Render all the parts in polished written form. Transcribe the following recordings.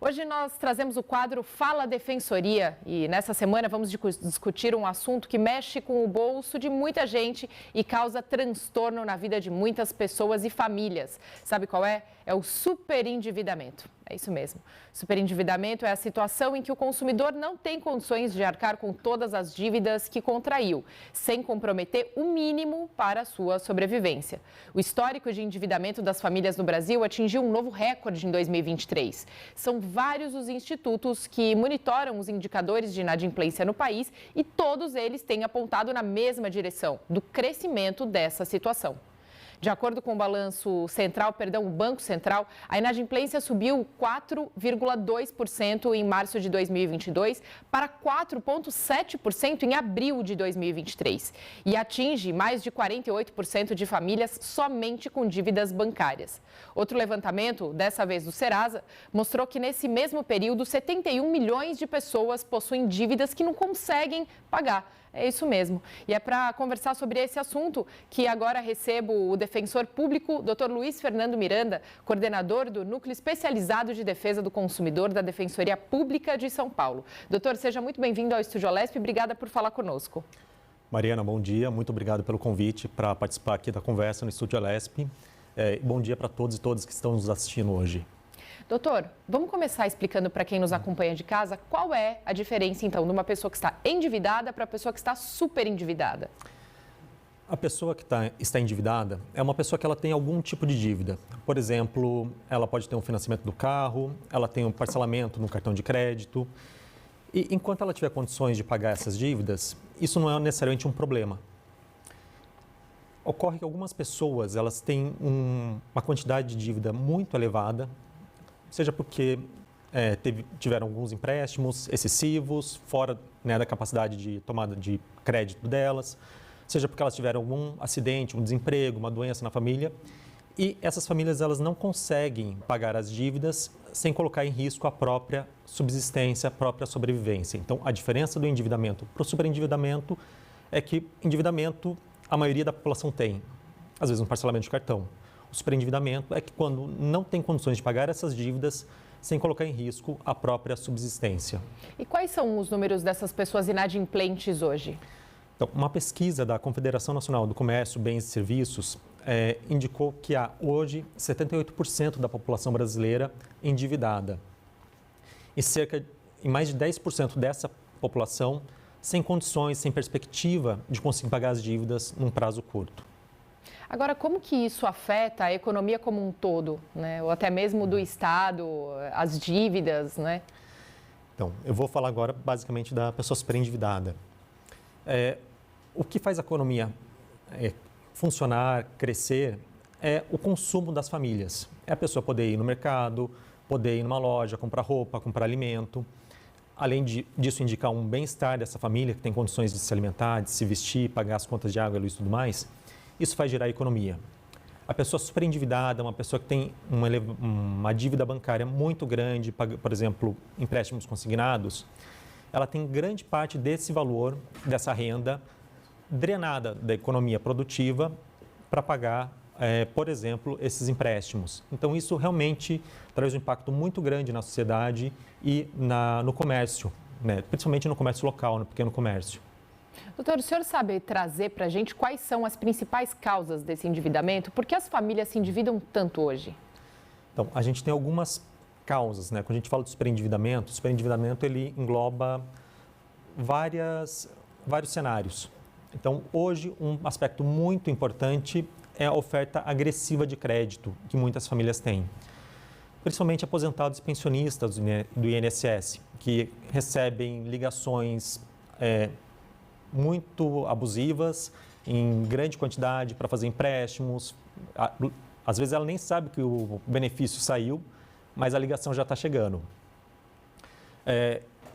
Hoje nós trazemos o quadro Fala Defensoria e nessa semana vamos discutir um assunto que mexe com o bolso de muita gente e causa transtorno na vida de muitas pessoas e famílias. Sabe qual é? É o superendividamento. É isso mesmo. Superendividamento é a situação em que o consumidor não tem condições de arcar com todas as dívidas que contraiu, sem comprometer o mínimo para a sua sobrevivência. O histórico de endividamento das famílias no Brasil atingiu um novo recorde em 2023. São vários os institutos que monitoram os indicadores de inadimplência no país e todos eles têm apontado na mesma direção, do crescimento dessa situação. De acordo com o Banco Central, a inadimplência subiu 4,2% em março de 2022 para 4,7% em abril de 2023 e atinge mais de 48% de famílias somente com dívidas bancárias. Outro levantamento, dessa vez do Serasa, mostrou que nesse mesmo período 71 milhões de pessoas possuem dívidas que não conseguem pagar. É isso mesmo. E é para conversar sobre esse assunto que agora recebo o defensor público, Dr. Luiz Fernando Miranda, coordenador do Núcleo Especializado de Defesa do Consumidor da Defensoria Pública de São Paulo. Doutor, seja muito bem-vindo ao Estúdio Alesp. Obrigada por falar conosco. Mariana, bom dia. Muito obrigado pelo convite para participar aqui da conversa no Estúdio Alesp. Bom dia para todos e todas que estão nos assistindo hoje. Doutor, vamos começar explicando para quem nos acompanha de casa qual é a diferença, então, de uma pessoa que está endividada para a pessoa que está super endividada. A pessoa que está endividada é uma pessoa que ela tem algum tipo de dívida. Por exemplo, ela pode ter um financiamento do carro, ela tem um parcelamento no cartão de crédito. E enquanto ela tiver condições de pagar essas dívidas, isso não é necessariamente um problema. Ocorre que algumas pessoas elas têm uma quantidade de dívida muito elevada, seja porque tiveram alguns empréstimos excessivos, fora da capacidade de tomada de crédito delas, seja porque elas tiveram algum acidente, um desemprego, uma doença na família, e essas famílias elas não conseguem pagar as dívidas sem colocar em risco a própria subsistência, a própria sobrevivência. Então, a diferença do endividamento para o superendividamento é que endividamento a maioria da população tem, às vezes um parcelamento de cartão. O superendividamento é que quando não tem condições de pagar essas dívidas sem colocar em risco a própria subsistência. E quais são os números dessas pessoas inadimplentes hoje? Então, uma pesquisa da Confederação Nacional do Comércio, Bens e Serviços indicou que há hoje 78% da população brasileira endividada e mais de 10% dessa população sem condições, sem perspectiva de conseguir pagar as dívidas num prazo curto. Agora, como que isso afeta a economia como um todo, né? Ou até mesmo do Estado, as dívidas, né? Então, eu vou falar agora basicamente da pessoa superendividada. O que faz a economia funcionar, crescer, é o consumo das famílias. É a pessoa poder ir no mercado, poder ir numa loja, comprar roupa, comprar alimento. Além disso, indicar um bem-estar dessa família que tem condições de se alimentar, de se vestir, pagar as contas de água, luz e tudo mais. Isso faz gerar economia. A pessoa superendividada é uma pessoa que tem uma dívida bancária muito grande, por exemplo, empréstimos consignados, ela tem grande parte desse valor, dessa renda, drenada da economia produtiva para pagar, por exemplo, esses empréstimos. Então, isso realmente traz um impacto muito grande na sociedade e no comércio, né? Principalmente no comércio local, no pequeno comércio. Doutor, o senhor sabe trazer para a gente quais são as principais causas desse endividamento? Por que as famílias se endividam tanto hoje? Então, a gente tem algumas causas, né? Quando a gente fala de superendividamento, o superendividamento ele engloba vários cenários. Então, hoje, um aspecto muito importante é a oferta agressiva de crédito que muitas famílias têm. Principalmente aposentados e pensionistas do INSS, que recebem ligações muito abusivas, em grande quantidade, para fazer empréstimos. Às vezes ela nem sabe que o benefício saiu, mas a ligação já está chegando.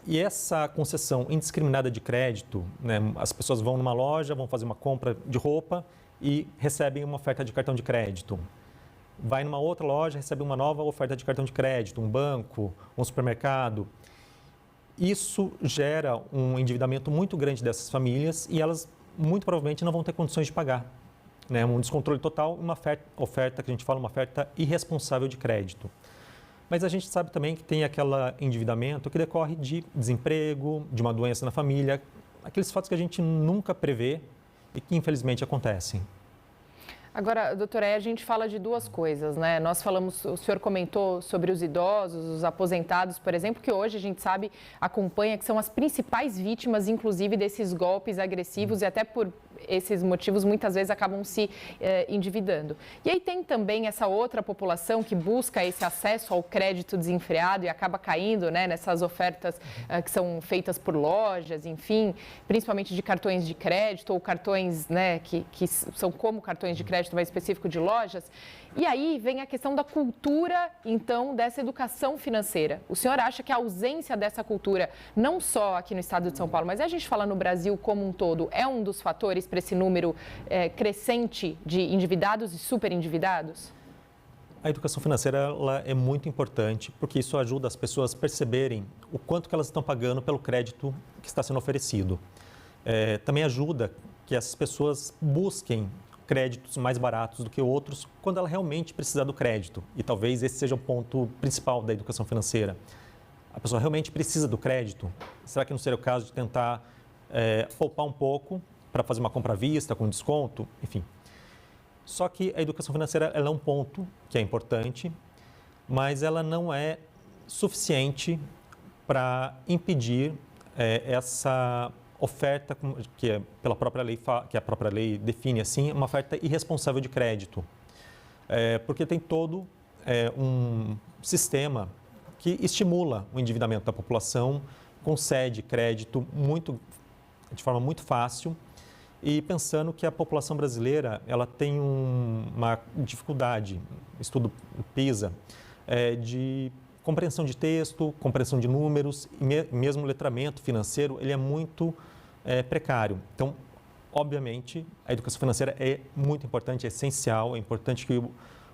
E essa concessão indiscriminada de crédito, né, as pessoas vão numa loja, vão fazer uma compra de roupa e recebem uma oferta de cartão de crédito. Vai numa outra loja, recebe uma nova oferta de cartão de crédito, um banco, um supermercado. Isso gera um endividamento muito grande dessas famílias e elas muito provavelmente não vão ter condições de pagar. Né? Um descontrole total, uma oferta que a gente fala, uma oferta irresponsável de crédito. Mas a gente sabe também que tem aquele endividamento que decorre de desemprego, de uma doença na família, aqueles fatos que a gente nunca prevê e que infelizmente acontecem. Agora, doutora, a gente fala de duas coisas, né? Nós falamos, o senhor comentou sobre os idosos, os aposentados, por exemplo, que hoje a gente sabe, acompanha, que são as principais vítimas, inclusive, desses golpes agressivos e até por esses motivos muitas vezes acabam se endividando. E aí tem também essa outra população que busca esse acesso ao crédito desenfreado e acaba caindo, né, nessas ofertas que são feitas por lojas, enfim, principalmente de cartões de crédito ou cartões, né, que são como cartões de crédito mais específico de lojas. E aí vem a questão da cultura, então, dessa educação financeira. O senhor acha que a ausência dessa cultura, não só aqui no estado de São Paulo, mas a gente fala no Brasil como um todo, é um dos fatores para esse número crescente de endividados e superendividados? A educação financeira ela é muito importante porque isso ajuda as pessoas a perceberem o quanto que elas estão pagando pelo crédito que está sendo oferecido. Também ajuda que essas pessoas busquem créditos mais baratos do que outros quando ela realmente precisa do crédito. E talvez esse seja o ponto principal da educação financeira. A pessoa realmente precisa do crédito? Será que não seria o caso de tentar poupar um pouco para fazer uma compra à vista com desconto? Enfim. Só que a educação financeira ela é um ponto que é importante, mas ela não é suficiente para impedir essa oferta que pela própria lei que a própria lei define assim, uma oferta irresponsável de crédito, porque tem todo um sistema que estimula o endividamento da população, concede crédito de forma muito fácil e pensando que a população brasileira ela tem uma dificuldade, estudo PISA, de compreensão de texto, compreensão de números, e mesmo o letramento financeiro, ele é muito precário. Então, obviamente, a educação financeira é muito importante, é essencial, é importante que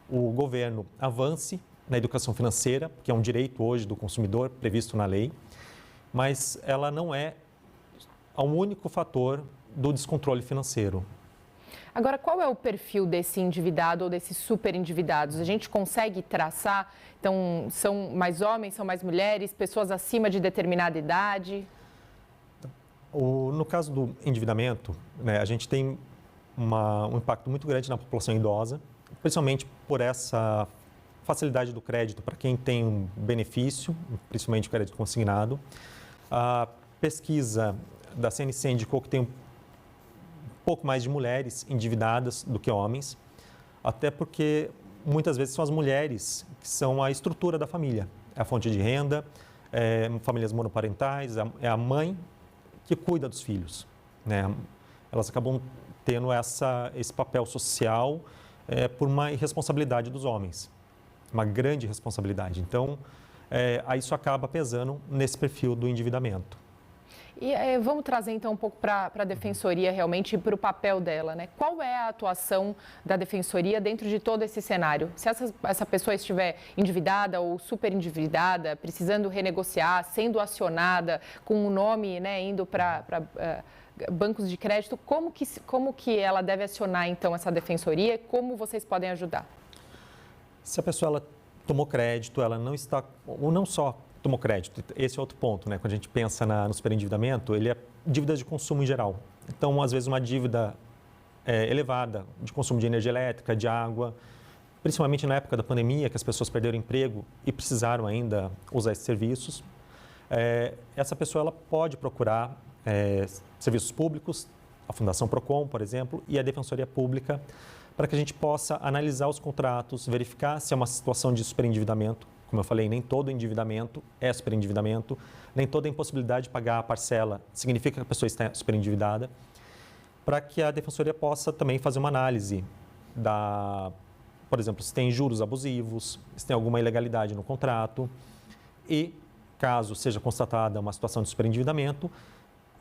o governo avance na educação financeira, que é um direito hoje do consumidor previsto na lei, mas ela não é o único fator do descontrole financeiro. Agora, qual é o perfil desse endividado ou desses superendividados? A gente consegue traçar? Então, são mais homens, são mais mulheres, pessoas acima de determinada idade? No caso do endividamento, né, a gente tem um impacto muito grande na população idosa, principalmente por essa facilidade do crédito para quem tem um benefício, principalmente o crédito consignado. A pesquisa da CNC indicou que tem um pouco mais de mulheres endividadas do que homens, até porque muitas vezes são as mulheres que são a estrutura da família, é a fonte de renda, famílias monoparentais, é a mãe que cuida dos filhos, né? Elas acabam tendo esse papel social por uma irresponsabilidade dos homens, uma grande responsabilidade. Então, isso acaba pesando nesse perfil do endividamento. E vamos trazer então um pouco para a Defensoria realmente e para o papel dela, né? Qual é a atuação da Defensoria dentro de todo esse cenário? Se essa pessoa estiver endividada ou super endividada, precisando renegociar, sendo acionada com o nome, né, indo para bancos de crédito, como que ela deve acionar então essa Defensoria e como vocês podem ajudar? Se a pessoa ela tomou crédito, ela não está, ou não só tomou crédito, esse é outro ponto, né? Quando a gente pensa no superendividamento, ele é dívida de consumo em geral. Então, às vezes, uma dívida elevada de consumo de energia elétrica, de água, principalmente na época da pandemia, que as pessoas perderam emprego e precisaram ainda usar esses serviços. Essa pessoa ela pode procurar serviços públicos, a Fundação Procon, por exemplo, e a Defensoria Pública, para que a gente possa analisar os contratos, verificar se é uma situação de superendividamento. Como eu falei, nem todo endividamento é superendividamento, nem toda impossibilidade de pagar a parcela significa que a pessoa está superendividada, para que a Defensoria possa também fazer uma análise por exemplo, se tem juros abusivos, se tem alguma ilegalidade no contrato e, caso seja constatada uma situação de superendividamento,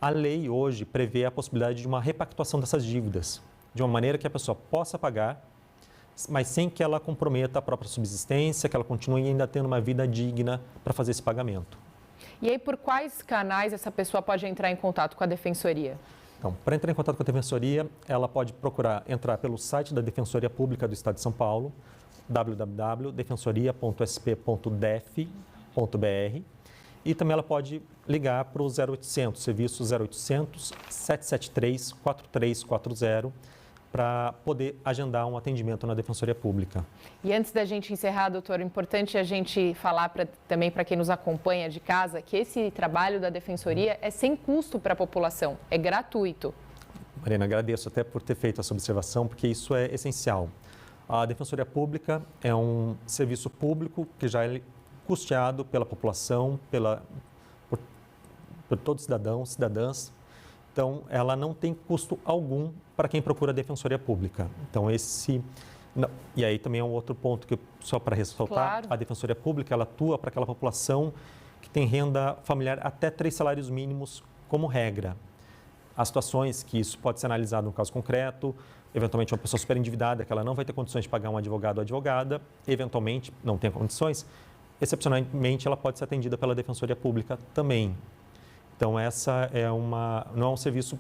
a lei hoje prevê a possibilidade de uma repactuação dessas dívidas, de uma maneira que a pessoa possa pagar, mas sem que ela comprometa a própria subsistência, que ela continue ainda tendo uma vida digna para fazer esse pagamento. E aí, por quais canais essa pessoa pode entrar em contato com a Defensoria? Então, para entrar em contato com a Defensoria, ela pode procurar entrar pelo site da Defensoria Pública do Estado de São Paulo www.defensoria.sp.def.br e também ela pode ligar para o 0800, serviço 0800 773 4340, para poder agendar um atendimento na Defensoria Pública. E antes da gente encerrar, doutor, é importante a gente falar também para quem nos acompanha de casa que esse trabalho da Defensoria é sem custo para a população, é gratuito. Mariana, agradeço até por ter feito essa observação, porque isso é essencial. A Defensoria Pública é um serviço público que já é custeado pela população, por todos os cidadãos, cidadãs. Então, ela não tem custo algum para quem procura a Defensoria Pública. Então, e aí também é um outro ponto que, só para ressaltar, claro. A Defensoria Pública, ela atua para aquela população que tem renda familiar até 3 salários mínimos como regra. Há situações que isso pode ser analisado no caso concreto, eventualmente uma pessoa super endividada, que ela não vai ter condições de pagar um advogado ou advogada, eventualmente não tem condições, excepcionalmente ela pode ser atendida pela Defensoria Pública também. Então, essa não é um serviço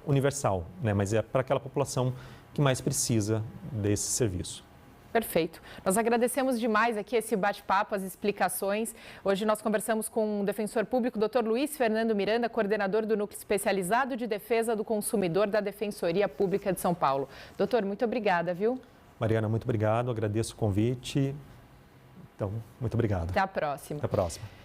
universal, né? Mas é para aquela população que mais precisa desse serviço. Perfeito. Nós agradecemos demais aqui esse bate-papo, as explicações. Hoje nós conversamos com o defensor público, Dr. Luiz Fernando Miranda, coordenador do Núcleo Especializado de Defesa do Consumidor da Defensoria Pública de São Paulo. Doutor, muito obrigada, viu? Mariana, muito obrigado, agradeço o convite. Então, muito obrigado. Até a próxima. Até a próxima.